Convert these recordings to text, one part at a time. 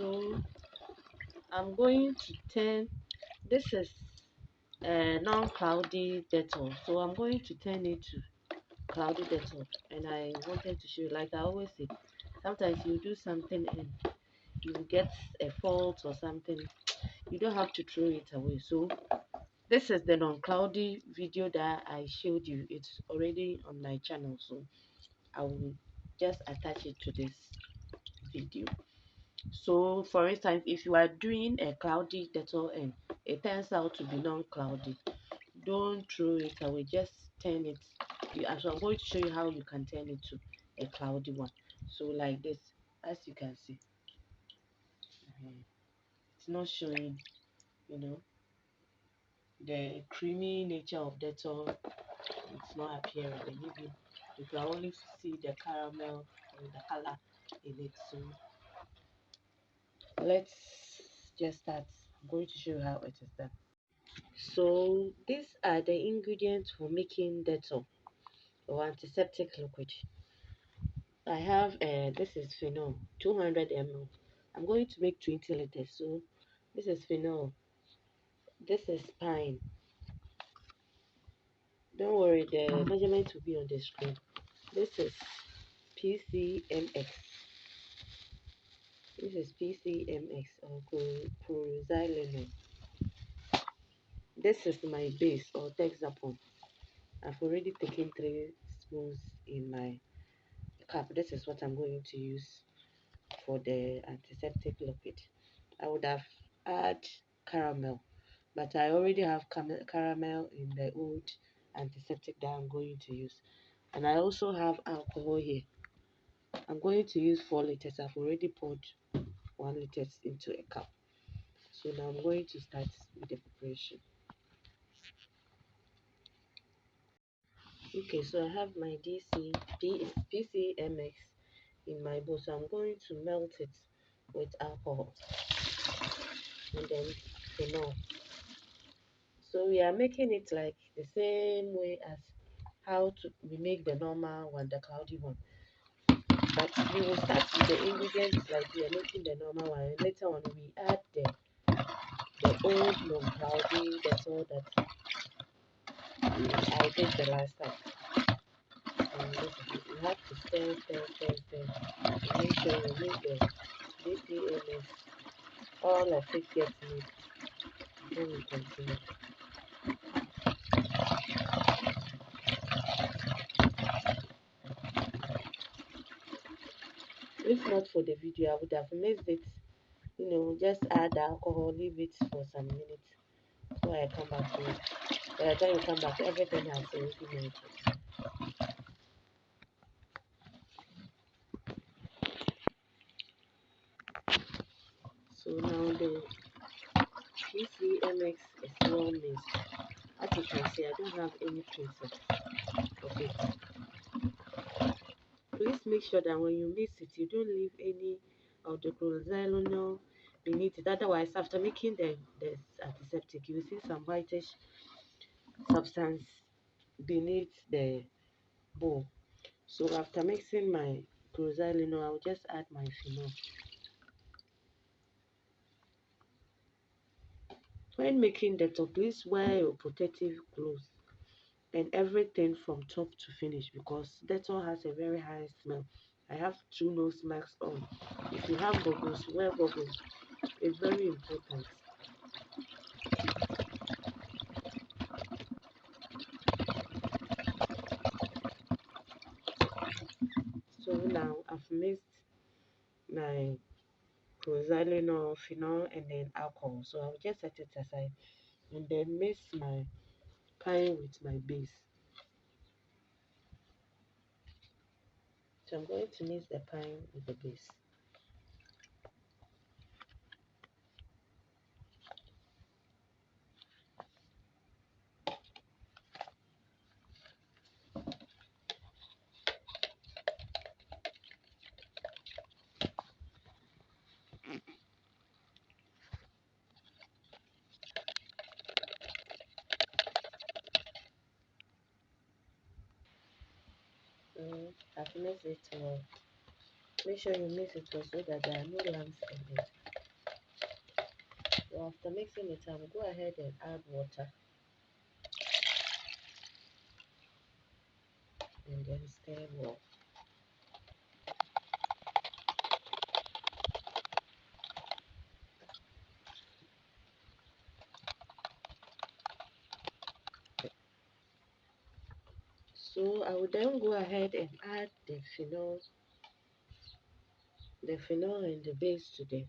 So I'm going to turn, this is a non-cloudy Dettol, so I'm going to turn it to cloudy Dettol. And I wanted to show you, like I always say, sometimes you do something and you get a fault or something, you don't have to throw it away. So this is the non-cloudy video that I showed you. It's already on my channel, so I will just attach it to this video. So for instance, if you are doing a cloudy Dettol and it turns out to be non-cloudy, don't throw it away, just turn it. So I'm going to show you how you can turn it to a cloudy one. So like this, as you can see, it's not showing, you know, the creamy nature of Dettol. It's not appearing, and maybe you can only see the caramel or the color in it. So let's just start. I'm going to show you how it is done. So these are the ingredients for making Dettol or antiseptic liquid. I have this is phenol, 200 ml. I'm going to make 20 liters. So this is phenol. This is pine. Don't worry, the measurement will be on the screen. This is PCMX. This is PCMX or chlorxylene. This is my base or Texapon. I've already taken 3 spoons in my cup. This is what I'm going to use for the antiseptic liquid. I would have add caramel, but I already have caramel in the old antiseptic that I'm going to use. And I also have alcohol here. I'm going to use 4 liters. I've already poured 1 liter into a cup. So now I'm going to start with the preparation. Okay, so I have my PCMX in my bowl. So I'm going to melt it with alcohol and then phenol. So we are making it like the same way as how we make the normal one, the cloudy one. But we will start with the ingredients like we are making the normal one, and later on we add the old non-cloudy Dettol that I did the last time. And you have to stir, and make sure you make the DCMS, all of it gets mixed. Then we continue. If not for the video, I would have mixed it. You know, just add the alcohol, leave it for some minutes before I come back to it. By the time you come back, everything has already melted. So now the PCMX is well mixed. As you can see, I don't have any traces of it. Please make sure that when you mix it, you don't leave any of the chlorxylene beneath it. Otherwise, after making the antiseptic, you will see some whitish substance beneath the bowl. So after mixing my chlorxylene, I'll just add my phenol. When making Dettol, please wear your protective clothes and everything from top to finish because Dettol has a very high smell. I have 2 nose masks on. If you have goggles, wear goggles. It's very important. So now I've mixed my chlorxylene, phenol, and then alcohol. So I'll just set it aside and then mix my pine with my base. So I'm going to mix the pine with the base. I've mixed it well. Make sure you mix it well so that there are no lumps in it. So after mixing it, I'll go ahead and add water and then stir well. So I will then go ahead and add the phenol and the base to the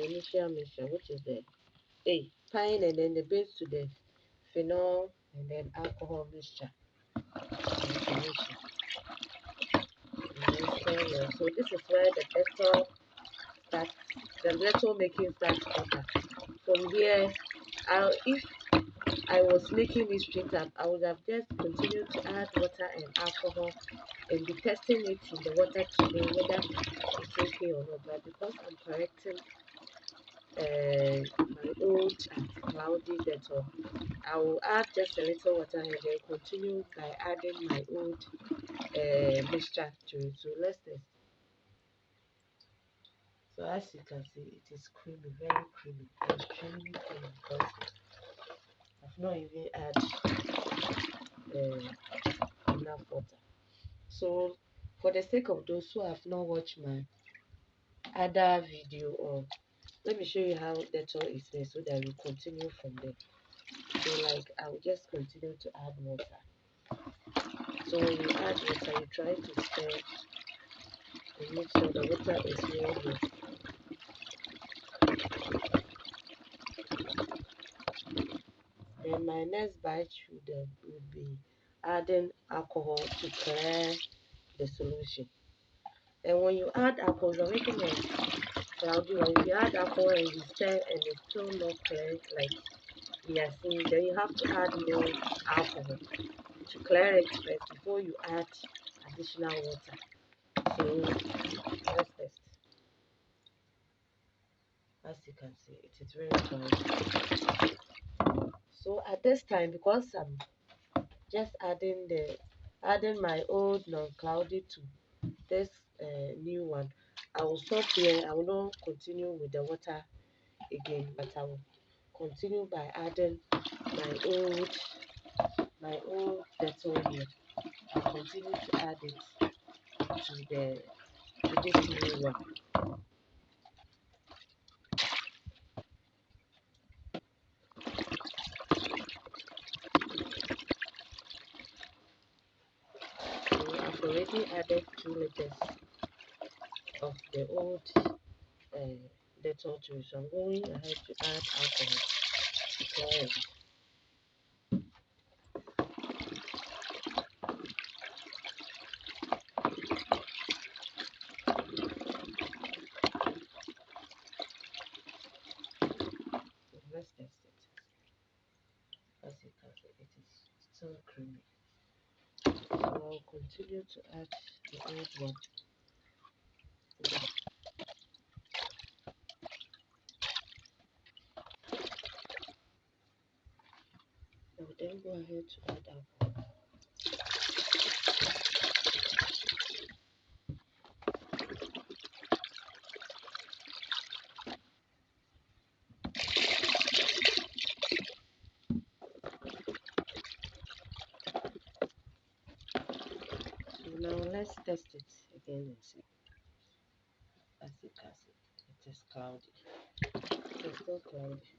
initial mixture, which is the pine, and then the base to the phenol and then alcohol mixture and solution. And then stir well. So this is where starts, the Dettol making starts better. From here, if I was making this drink up, I would have just continued to add water and alcohol and be testing it in the water to know whether it's okay or not. But because I'm correcting my old cloudy Dettol, I will add just a little water and then continue by adding my old mixture to it. So let's test. So as you can see, it is creamy, very creamy, extremely creamy because I've not even enough water. So for the sake of those who have not watched my other video, or let me show you how Dettol is made so that we continue from there. So like I will just continue to add water. So when you add water, you try to stir and make sure the water is well mixed. Then my next batch would be adding alcohol to clear the solution. And when you add alcohol, you're making a cloudy one. If you add alcohol and you stir and it's still not clear, like we are seeing, then you have to add more alcohol to clear it first before you add additional water. So let's test. As you can see, it is very cloudy. So at this time, because I'm just adding my old non-cloudy to this new one, I will stop here. I will not continue with the water again, but I will continue by adding my old Dettol here. I'll continue to add it to this new one. So I've already added 2 liters of the old Dettol to it. So I'm going ahead to add alcohol to clear it. So let's test it. As you can see, it is still creamy. So I'll continue to add the old one. I will then go ahead to add alcohol. So now let's test it again and see. As you can see, it is cloudy. It is still cloudy.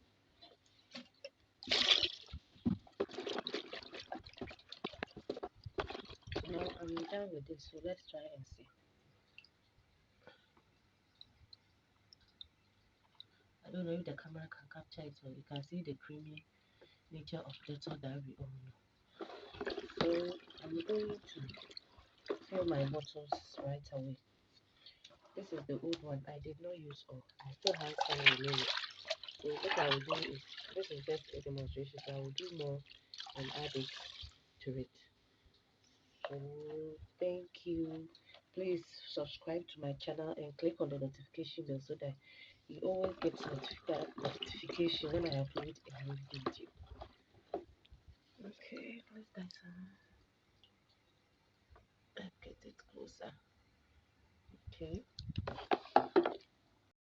So now I'm done with this. So let's try and see. I don't know if the camera can capture it, or you can see the creamy nature of Dettol that we all know. So I'm going to fill my bottles right away. This is the old one. I did not use all. I still have some remaining. So what I will do is, this is just a demonstration, so I will do more and add it to it. So thank you. Please subscribe to my channel and click on the notification bell so that you always get notification when I upload a new video. Okay, let's get it closer. Okay.